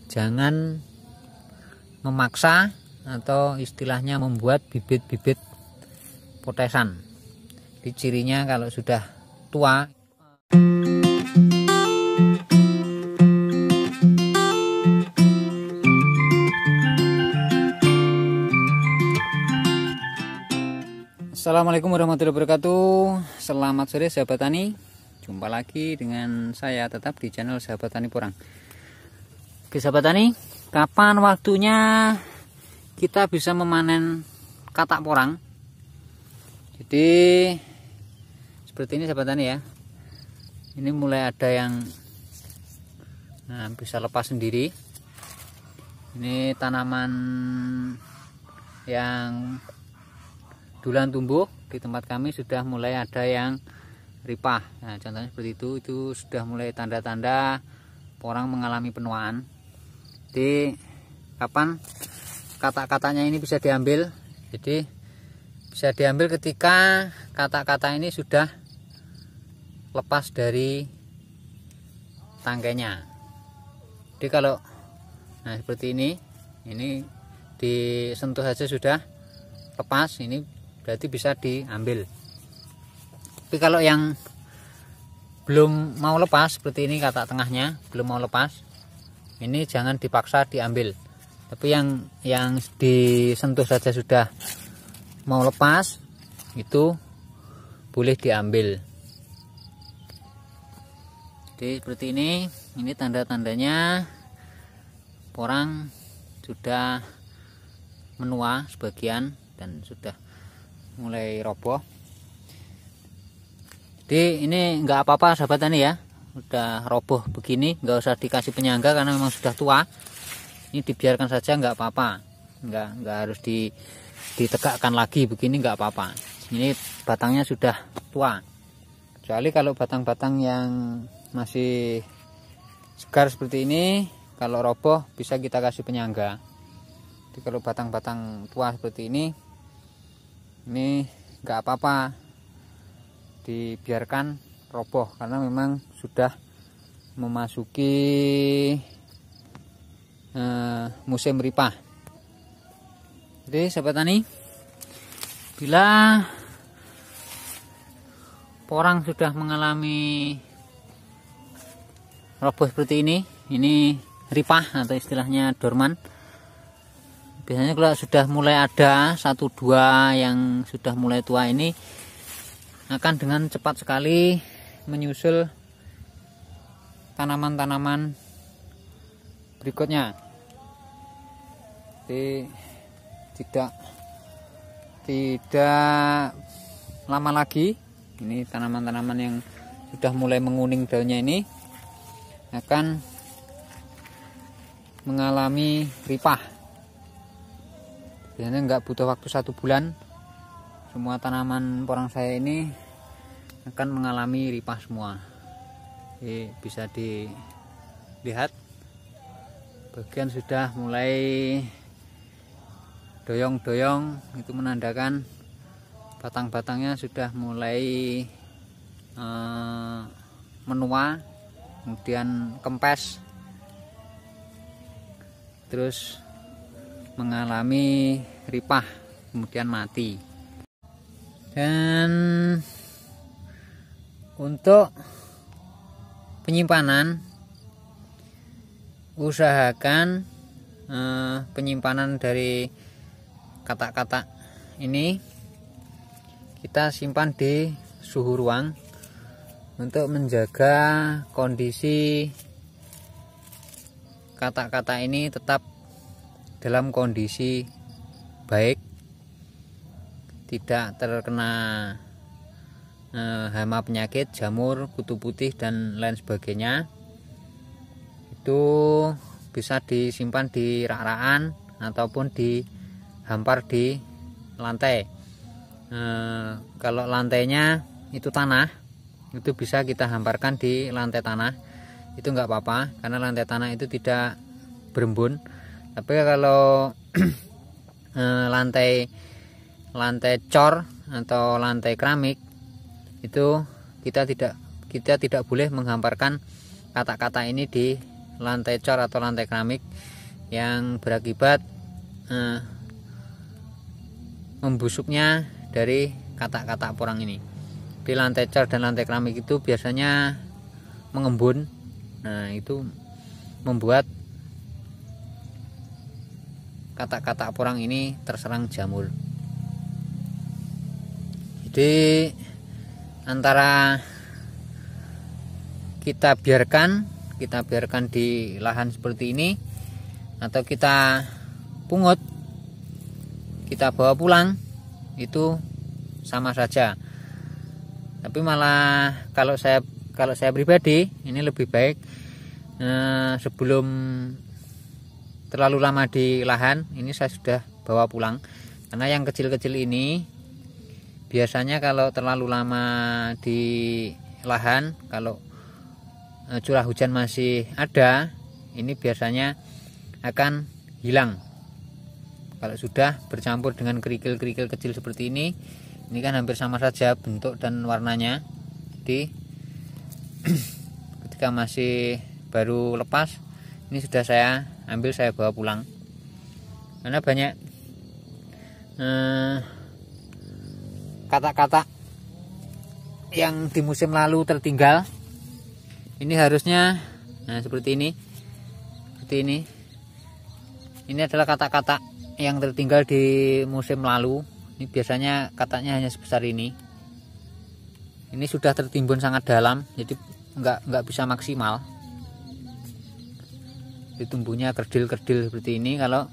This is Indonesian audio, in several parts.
jangan memaksa atau istilahnya membuat bibit-bibit potesan. Di cirinya kalau sudah tua. Assalamualaikum warahmatullahi wabarakatuh. Selamat sore sahabat tani. Jumpa lagi dengan saya tetap di channel Sahabat Tani Porang. Oke sahabat tani, kapan waktunya kita bisa memanen katak porang? Jadi seperti ini sahabat tani ya. Ini mulai ada yang bisa lepas sendiri. Ini tanaman yang duluan tumbuh di tempat kami sudah mulai ada yang ripah. Nah, contohnya seperti itu sudah mulai tanda-tanda porang mengalami penuaan. Jadi kapan katak-kataknya ini bisa diambil? Jadi bisa diambil ketika katak-katak ini sudah lepas dari tangkainya. Jadi kalau seperti ini disentuh saja sudah lepas, ini berarti bisa diambil. Tapi kalau yang belum mau lepas seperti ini, katak tengahnya belum mau lepas, ini jangan dipaksa diambil. Tapi yang disentuh saja sudah mau lepas, itu boleh diambil. Jadi seperti ini tanda-tandanya porang sudah menua sebagian dan sudah mulai roboh. Jadi ini enggak apa-apa sahabat tani ya, udah roboh begini nggak usah dikasih penyangga karena memang sudah tua. Ini dibiarkan saja, nggak apa-apa, nggak harus ditegakkan lagi begini, nggak apa-apa. Ini batangnya sudah tua, kecuali kalau batang-batang yang masih segar seperti ini, kalau roboh bisa kita kasih penyangga. Jadi kalau batang-batang tua seperti ini nggak apa-apa dibiarkan roboh karena memang sudah memasuki musim ripah. Jadi sahabat tani, bila porang sudah mengalami roboh seperti ini ripah atau istilahnya dorman. Biasanya kalau sudah mulai ada 1-2 yang sudah mulai tua, ini akan dengan cepat sekali menyusul tanaman-tanaman berikutnya. Jadi tidak lama lagi ini tanaman-tanaman yang sudah mulai menguning daunnya ini akan mengalami ripah. Biasanya nggak butuh waktu 1 bulan, semua tanaman porang saya ini akan mengalami ripah semua. Jadi bisa dilihat bagian sudah mulai doyong-doyong, itu menandakan batang-batangnya sudah mulai menua, kemudian kempes, terus mengalami ripah, kemudian mati. Dan untuk penyimpanan, usahakan penyimpanan dari katak-katak ini kita simpan di suhu ruang untuk menjaga kondisi katak-katak ini tetap dalam kondisi baik, tidak terkena hama penyakit, jamur, kutu putih dan lain sebagainya. Itu bisa disimpan di rak-rakan ataupun dihampar di lantai. Kalau lantainya itu tanah, itu bisa kita hamparkan di lantai tanah, itu nggak apa-apa karena lantai tanah itu tidak berembun. Tapi kalau lantai cor atau lantai keramik, itu kita tidak boleh menghamparkan katak-katak ini di lantai cor atau lantai keramik yang berakibat membusuknya dari katak-katak porang ini. Di lantai cor dan lantai keramik itu biasanya mengembun. Nah, itu membuat katak-katak porang ini terserang jamur. Jadi antara kita biarkan di lahan seperti ini, atau kita pungut, kita bawa pulang, itu sama saja. Tapi malah kalau saya pribadi ini lebih baik sebelum terlalu lama di lahan ini saya sudah bawa pulang, karena yang kecil-kecil ini biasanya kalau terlalu lama di lahan, kalau curah hujan masih ada, ini biasanya akan hilang. Kalau sudah bercampur dengan kerikil-kerikil kecil seperti ini kan hampir sama saja bentuk dan warnanya. Jadi ketika masih baru lepas, ini sudah saya ambil, saya bawa pulang, karena banyak katak-katak yang di musim lalu tertinggal. Ini harusnya seperti ini. Ini adalah katak-katak yang tertinggal di musim lalu. Ini biasanya kataknya hanya sebesar ini. Ini sudah tertimbun sangat dalam, jadi nggak bisa maksimal. Tumbuhnya kerdil-kerdil seperti ini kalau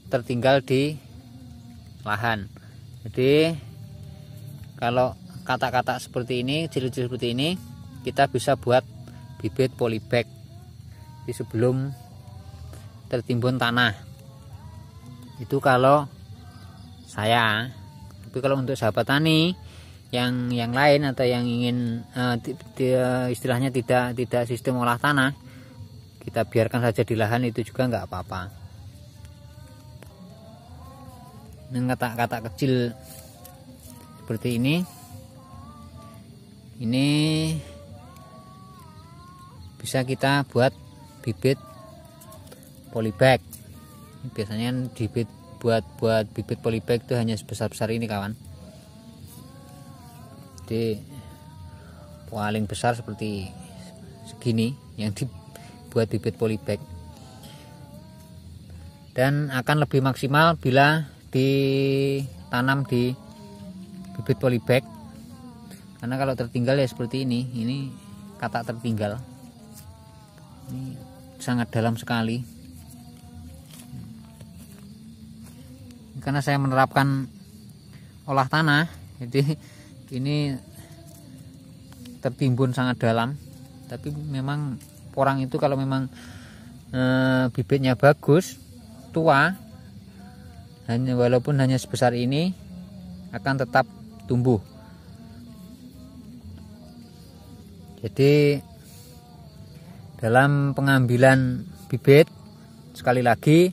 tertinggal di lahan. Jadi kalau katak-katak seperti ini, kecil-kecil seperti ini, kita bisa buat bibit polybag di sebelum tertimbun tanah. Itu kalau saya. Tapi kalau untuk sahabat tani yang lain atau yang ingin istilahnya tidak sistem olah tanah, kita biarkan saja di lahan, itu juga nggak apa-apa. Dengan katak-katak kecil seperti ini bisa kita buat bibit polybag. Biasanya buat bibit polybag itu hanya sebesar ini, kawan. Jadi paling besar seperti segini yang dibuat bibit polybag, dan akan lebih maksimal bila ditanam di bibit polybag, karena kalau tertinggal ya seperti ini katak tertinggal. Ini sangat dalam sekali, karena saya menerapkan olah tanah, jadi ini tertimbun sangat dalam. Tapi memang porang itu kalau memang bibitnya bagus, tua, walaupun hanya sebesar ini, akan tetap tumbuh. Jadi dalam pengambilan bibit, sekali lagi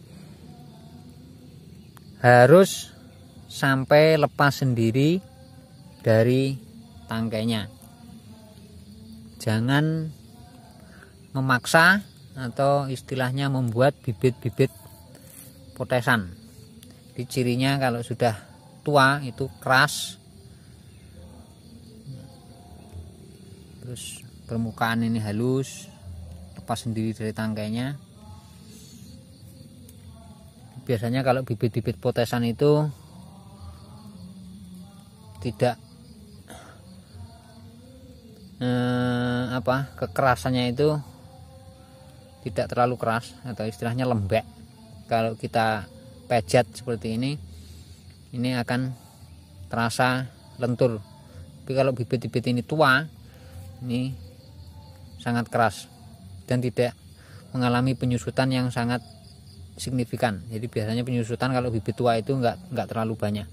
harus sampai lepas sendiri dari tangkainya. Jangan memaksa atau istilahnya membuat bibit-bibit potesan. Di cirinya kalau sudah tua itu keras, terus permukaan ini halus, lepas sendiri dari tangkainya. Biasanya kalau bibit-bibit potesan itu tidak kekerasannya itu tidak terlalu keras, atau istilahnya lembek. Kalau kita pejat seperti ini akan terasa lentur. Tapi kalau bibit-bibit ini tua, ini sangat keras dan tidak mengalami penyusutan yang sangat signifikan. Jadi biasanya penyusutan kalau bibit tua itu enggak terlalu banyak.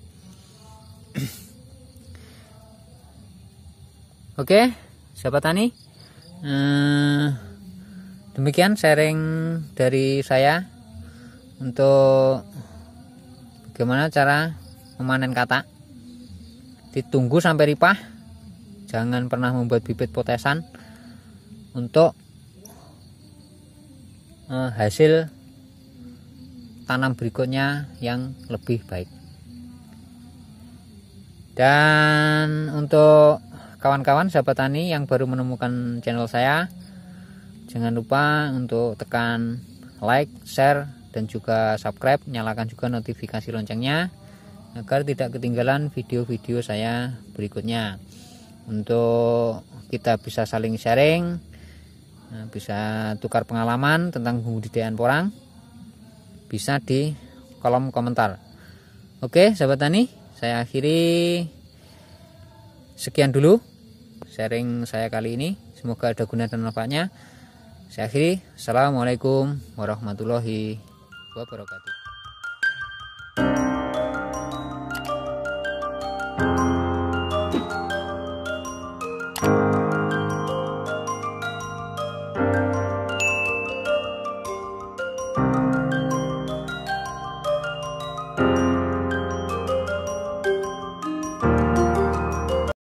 Oke, sahabat tani, demikian sharing dari saya untuk bagaimana cara memanen katak. Ditunggu sampai ripah, jangan pernah membuat bibit potesan untuk hasil tanam berikutnya yang lebih baik. Dan untuk kawan-kawan sahabat tani yang baru menemukan channel saya, jangan lupa untuk tekan like, share, dan juga subscribe, nyalakan juga notifikasi loncengnya agar tidak ketinggalan video-video saya berikutnya. Untuk kita bisa saling sharing, bisa tukar pengalaman tentang budidaya porang, bisa di kolom komentar. Oke sahabat tani, saya akhiri sekian dulu sharing saya kali ini, semoga ada guna dan manfaatnya. Saya akhiri, assalamualaikum warahmatullahi wabarakatuh.